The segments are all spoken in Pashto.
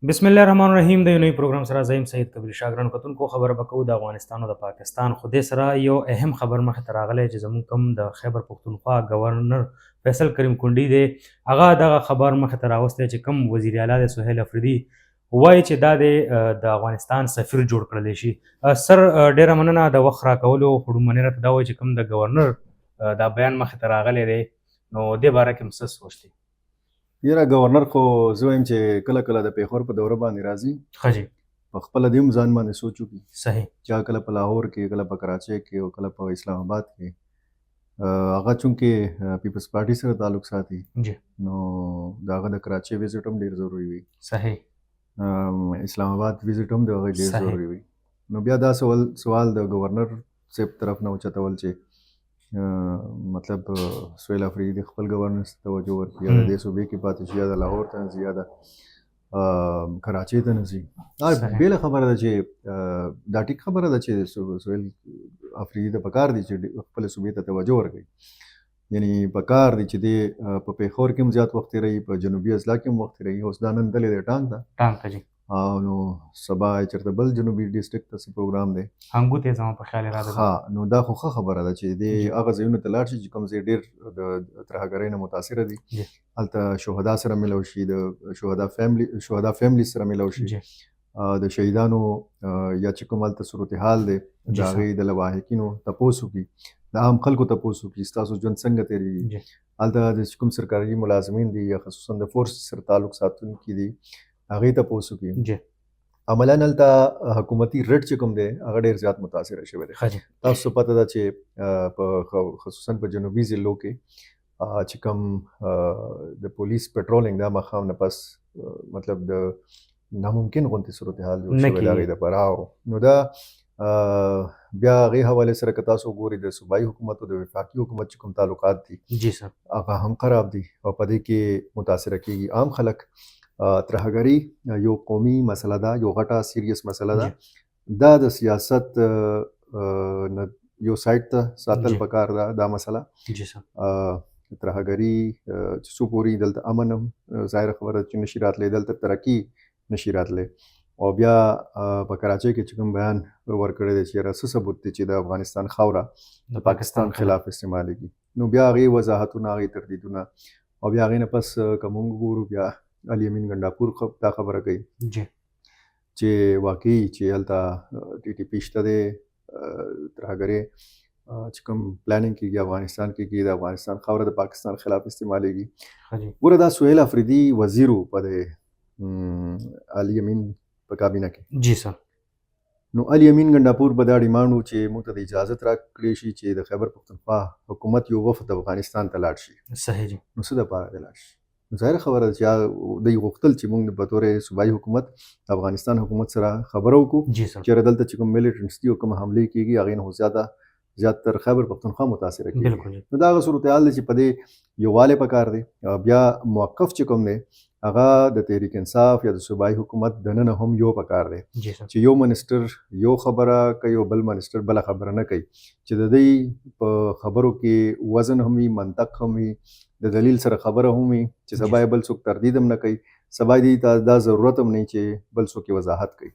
بسم الله الرحمن الرحیم د یو نوی پروګرام سره زیم سید کبیر شاګران کتونکو خبره بکو د افغانستان او د پاکستان خو دې سره یو اهم خبر مخ ته راغلی چې زموږ کم د خیبر پختونخوا گورنر فیصل کریم کونډي دی هغه دغه خبر مخ ته راوستی چې کم وزیر اعلی د سهیل افریدي وایي چې دا د افغانستان سفیر جوړ کړلی شي. سر ډیره مننه د وخت راکولو. خو مننه ته دا وایي چې کم د گورنر دا بیان مخ ته راغلی دی نو دې باره کې هم څه سوچ دی؟ یاره گورنر خو زه وایم چې کله کله د پیښور په دوره باندې راځي، ښه جي، په خپله دې هم ځان باندې سوچ وکړي. صحیح. چې کله په لاهور کې، کله په کراچۍ کې او کله په اسلام آباد کې هغه چونکې پیپلز پارټي سره تعلق ساتي جی، نو د هغه د کراچۍ ویزټ هم ډېر ضروري وي، صحیح. اسلام آباد ویزټ هم د هغه ډېر صحیح. ضروري وي. نو بیا دا سوال د گورنر صاحب طرف نه اوچتول چې مطلب سهیل افریدي خپل گورنر ته توجه ورکړي، یا د دې صوبې کې پاتې شي، یا د لاهور ته نه ځي، یا د کراچۍ ته نه ځي. بېله خبره ده چې دا ټیک خبره ده چې سهیل افریدي ته پکار دي چې خپل صوبې ته توجه ورکړي، یعنی پکار دي چې دی په پیښور کې هم زیات وخت تېروي، په جنوبي اضلاع کې هم وخت تېروي. اوس دا نن تللی دی ټانګ ته، جی، او نو سبا چېرته بل جنوبي ډسټرکټ ته څه پروګرام دی، هنګو ته زما په خیال راځي. ها نو دا خو ښه خبره ده چې دی هغه ځایونو ته لاړ شي چې کوم ځای ډېر د ترهګرۍ نه متاثره دي، هلته شهدا سره ملو شي، د شهدا فیملی سره ملو شي، د شهیدانو یا چې کوم هلته صورتحال دی د هغې د لواحقینو تپوس وکړي، د عام خلکو تپوس وکړي ستاسو ژوند څنګه تېرېږي. هلته د کوم سرکاري ملازمین دي یا خصوصا د فورس سره تعلق ساتونکي دي هغې تپوس وکړي. عملاً هلته حکومتي رټ چې کوم دی هغه ډېر زیات متاثره شوی دی. تاسو پته ده چې په خصوصا په جنوبي ضلعو کې چې کوم د پولیس پټرولینګ دا ماښام نه پس مطلب د ناممکن غوندې صورتحال جوړ شوی د هغې دپاره. نو دا بیا هغې حوالې سره که تاسو وګورئ د صوبایي حکومت او د وفاقي حکومت چې کوم تعلقات دي هغه هم خراب دي، او په دې کې متاثره کېږي عام خلک. ترهګري یو قومي مسله ده، یو غټه سیریس مسله ده. دا د سیاست یو سایډ ته ساتل پکار ده دا مسله. ترهګري چې څو پورې دلته امن هم ظاهره خبره چې نشي راتلی، دلته ترقي نشي راتلی. او بیا په کراچۍ کې چې کوم بیان ورکړی دی چې یاره څه ثبوت دی چې د افغانستان خاوره د پاکستان خلاف استعمالیږي. نو بیا هغې وضاحتونه، هغې تردیدونه، او بیا هغې نه پس که موږ وګورو بیا علي امین ګنډاپور دا خبره کوي چې واقعي چې هلته ټي ټي پي شته دی، ترهګرۍ چې کوم پلانینګ کېږي افغانستان کې کېږي، د افغانستان خاوره د پاکستان خلاف استعمالیږي. ګوره دا سهیل افریدي وزیر و په د علي امین په کابینه کې. جی سر. نو علي امین ګنډاپور به دا ډیمانډ و چې موږ ته د اجازت راکړی شي چې د خیبر پختونخوا حکومت یو وفد افغانستان ته لاړ شي. صحیح جي. نو څه دپاره دی لاړ شي؟ ظاهره خبره ده چې دوی غوښتل چې موږ په طور صوبایي حکومت د افغانستان حکومت سره خبره وکړو چې دلته چې کوم میلیټنټس دي او کوم حملې کېږي هغې نه زیاتر خیبر پختونخوا متاثره کېږي. نو دا هغه صورتحال دی چې په دې یووالی پکار دی. بیا موقف چې کوم دی هغه د تحریک انصاف یا د صوبایي حکومت دننه هم یو پکار دی چې یو منسټر یو خبره کوي او بل منسټر بله خبره نه کوي، چې د دوی په خبرو کې وزن هم وي، منطق هم وي، د دلیل سره خبره هم وي، چې سبا یې بل څوک تردید هم نه کوي، سبا یې دا ضرورت هم نه چې بل څوک یې وضاحت کوي.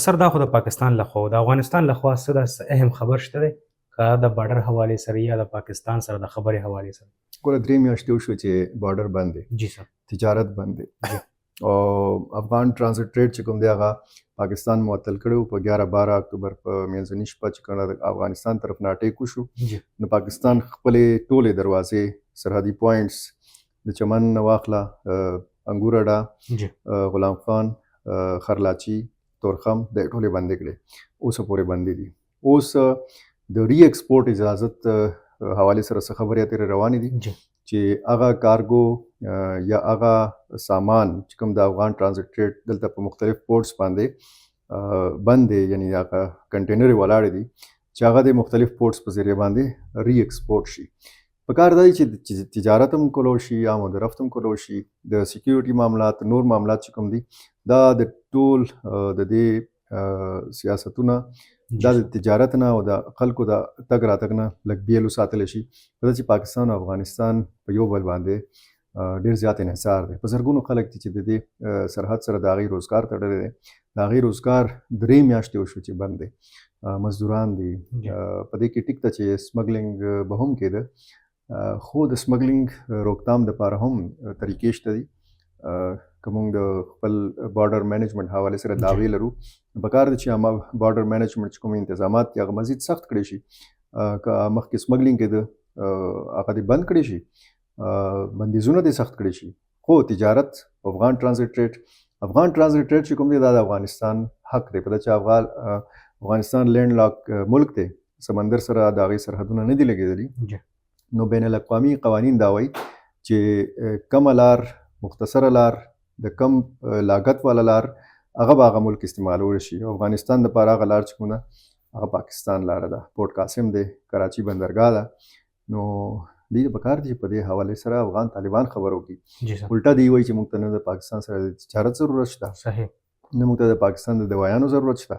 سر دا خو د پاکستان لخوا د افغانستان لخوا څه داسې اهم خبر شته دی که د بارډر حوالې سره یا د پاکستان سره د خبرې حوالې سره؟ ګوره 3 میاشتې وشوې چې بارډر بند دی. جی سر. تجارت بند دی او افغان ټرانزټ ټریډ چې کوم دی هغه پاکستان معطل کړی و. په 11-12 اکتوبر په منځنۍ شپه چې کله د افغانستان طرف نه اټیک وشو نو پاکستان خپلې ټولې دروازې، سرحدي پوینټس د چمن نه واخله، انګور اډه، غلام خان، خرلاچي، تورخم، د ټولې بندې کړې، اوسه پورې بندې دي. اوس د ری ایکسپورټ اجازت حوالې سره څه خبرې اترې روانې دي چې هغه کارګو یا هغه سامان چې کوم د افغان ټرانزټ ټریډ دلته په مختلف پورټس باندې بند دی، یعنی هغه کنټینرې ولاړې دي چې هغه د مختلف پورټس په ذریعه باندې ری ایکسپورټ شي. پکار دا دی چې تجارت هم کولو شي، آمد و رفت هم کولو شي، د سیکیورټي معاملات، نور معاملات چې کوم دي دا د ټول د دې سیاستونه دا د تجارت نه او د خلکو د تګ راتګ نه لږ بیل وساتلی شي، په ده چې پاکستان او افغانستان په یو بل باندې ډېر زیات انحصار دی. په زرګونو خلک دي چې د دې سرحد سره د هغوی روزګار تړلی دی. د هغوی روزګار 3 میاشتې وشو چې بند دی. مزدوران دي. په دې کې ټیک ته چې سمګلینګ به هم کېده، خو د سمګلینګ روکتام دپاره هم طریقې شته دي. که موږ د خپل بارډر مینجمنټ حوالې سره دعوې لرو، پکار ده چې هغه بارډر مینجمنټ چې کوم انتظامات دي هغه مزید سخت کړی شي. که مخکې سمګلینګ کېده هغه دې بند کړی شي، بندیزونه دې سخت کړی شي. خو تجارت افغان ټرانزیټ ریټ چې کوم دی دا د افغانستان حق دی. په دا چې افغانستان لینډ لاک ملک دی، سمندر سره د هغې سرحدونه نه دي لګېدلي، نو بین الاقوامي قوانین دا وایي چې کمه لار، مختصره لار، د کم لاګت والا لار هغه به هغه ملک استعمالولی شي. افغانستان دپاره هغه لار چې کوم ده هغه پاکستان لاره ده. پورټ قاسم دی، کراچي بندرګاه ده. نو دوی ته پکار دي چې په دې حوالې سره افغان طالبان خبرې وکړي. الټا دوی وایي چې موږ ته نه د پاکستان سره د تجارت ضرورت شته، نه موږ ته د پاکستان د دوایانو ضرورت شته،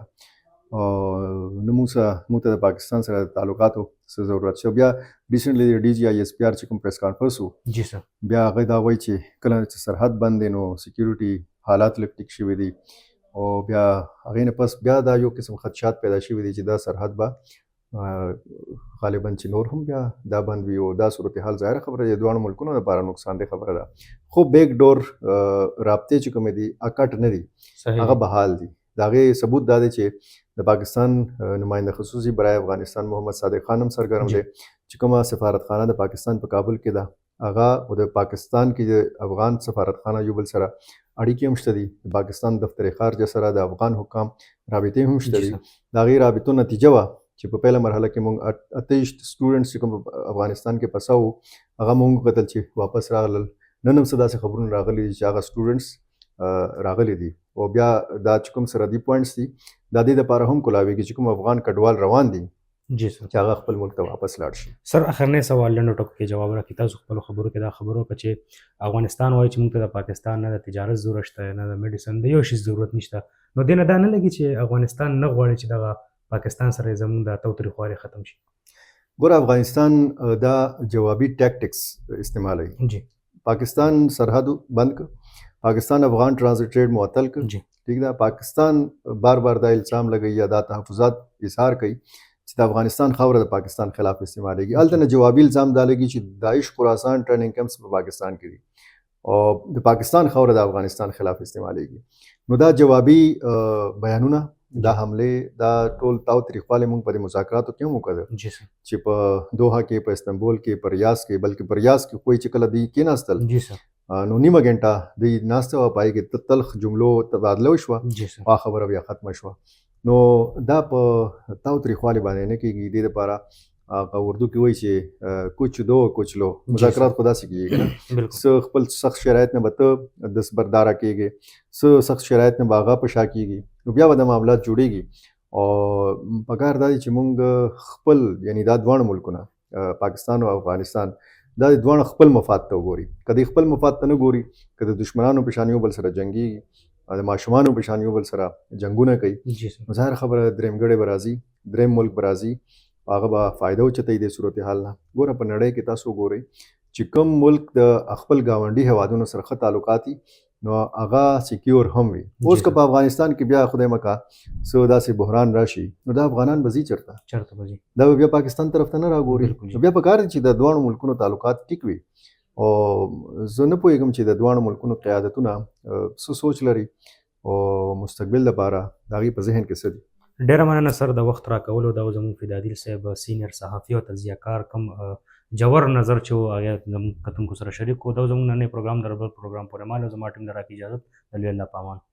نه موږ ته د پاکستان سره د تعلقاتو څه ضرورت شته. بیا ریسنټلی د DGISPR چې کوم پریس کانفرنس و، بیا هغه دا وایي چې کله چې سرحد بند دی نو سکیورټي حالات لږ ټیک شوي دي، او بیا هغې نه پس بیا دا یو قسم خدشات پیدا شوي دي چې دا سرحد به غالبا چې نور هم بیا دا بند وي. او دا صورتحال ظاهره خبره د دواړو ملکونو لپاره نقصان دې خبره ده. خو بیک ډور رابطې چې کومې دي اکټ نه دي، هغه بحال دي. د هغې ثبوت دا دی چې د پاکستان نماینده خصوصي برای افغانستان محمد صادق خان هم سرګرم دی چې کومه سفارتخانه د پاکستان په کابل کې ده، هغه او د پاکستان کې د افغان سفارتخانه یو بل سره اړیکې هم شته دي. د پاکستان دفتر خارجه سره د افغان حکام رابطې هم شته دي. د هغې رابطو نتیجه وه چې په پیله مرحله کې موږ 28 سټوډنټس چې کوم افغانستان کې پسه وو هغه موږ وکتل چې واپس راغلل. نن هم څه داسې خبرونه راغلي دي چې هغه سټوډنټس راغلي دي. او بیا دا چې کوم سرحدي پوینټس دي دا دې دپاره هم کولاویږي چې کوم افغان کډوال روان دي چې هغه خپل ملک ته واپس لاړ شي. سر اخرنی سوال لنډو ټکو کې جواب راکړئ. تاسو خپلو خبرو کې دا خبرو وکړه چې افغانستان وایي چې موږ ته د پاکستان نه د تجارت ضرورت شته، نه د میډیسن د یو شي ضرورت نشته. نو دې نه دا نه لګي چې افغانستان نه غواړي چې دغه پاکستان سره زموږ د تاوتریخوالي ختم شي؟ ګوره افغانستان دا جوابي ټیکټکس استعمالوي. پاکستان سرحد بند کړ، پاکستان افغان ټرانزیټ ریټ معطل کړ، ٹھیک ده. پاکستان بار بار دا الزام لګوي یا دا تحفظات اظهار کوي چې د افغانستان خاوره د پاکستان خلاف استعمالېږي. هلته نه جوابي الزام دا لګي چې داعش خراسان ټریننګ کیمپس په پاکستان کې دي او د پاکستان خاوره د افغانستان خلاف استعمالېږي. نو دا جوابي بیانونه، دا حملې، دا ټول تاوتریخوالی موږ په دې مذاکراتو کې هم وکړل چې په دوحه کې، په استنبول کې، په ریاض کې، بلکې په ریاض کې کوی چې کله دوی کېناستل نو نیمه ګنټه دوی ناسته وه، پای کې تلخ جملو تبادله وشوه، خوا خبره بیا ختمه شوه. نو دا په تاوتریخوالي باندې نه کېږي. دې دپاره هغه اردو کې وایي چې کوچ دو کوچ لو، مذاکرات خو داسې کېږي که نه، څه خپل سخت شرایط نه به ته دستبرداره کېږي، څه سخت شرایط نه به هغه په شا کېږي، نو بیا به د معاملات جوړېږي. او پکار دا دی چې موږ خپل، یعنی دا دواړه ملکونه پاکستان او افغانستان، دا د دواړه خپل مفاد ته وګوري. که دوی خپل مفاد ته نه ګوري، که د دشمنانو په شان یو بل سره جنګېږي، د ماشومانو په شان یو بل سره جنګونه کوي، نو ظاهره خبره درېمګړی به راځي، درېم ملک به راځي، هغه به فایده اوچتوي دې صورتحال نه. ګوره په نړۍ کې تاسو وګورئ چې کوم ملک د خپل ګاونډي هیوادونو سره ښه تعلقات وي نو هغه سیکیور هم وي. اوس که په افغانستان کې بیا خدای مکه څه داسې بحران راشي نو دا افغانان به ځي چېرته به ځي، دا به بیا پاکستان طرف ته نه راګوري. نو بیا پکار دی چې د دواړو ملکونو تعلقات ټیک وي. او زه نه پوهېږم چې د دواړو ملکونو قیادتونه څه سوچ لري او مستقبل لپاره د هغوی په ذهن کې څه دي. ډېره مننه سر د وخت راکولو. دا زموږ فدادیل صاحب سینیر صحافي او تجزیه کار کم جوور نظر چې و هغه زموږ کتونکو سره شریک کړو. دا زموږ نننی پروګرام در بل پروګرام پورې مال او زما ټیم نه راکړي اجازت. د لوی الله په امان.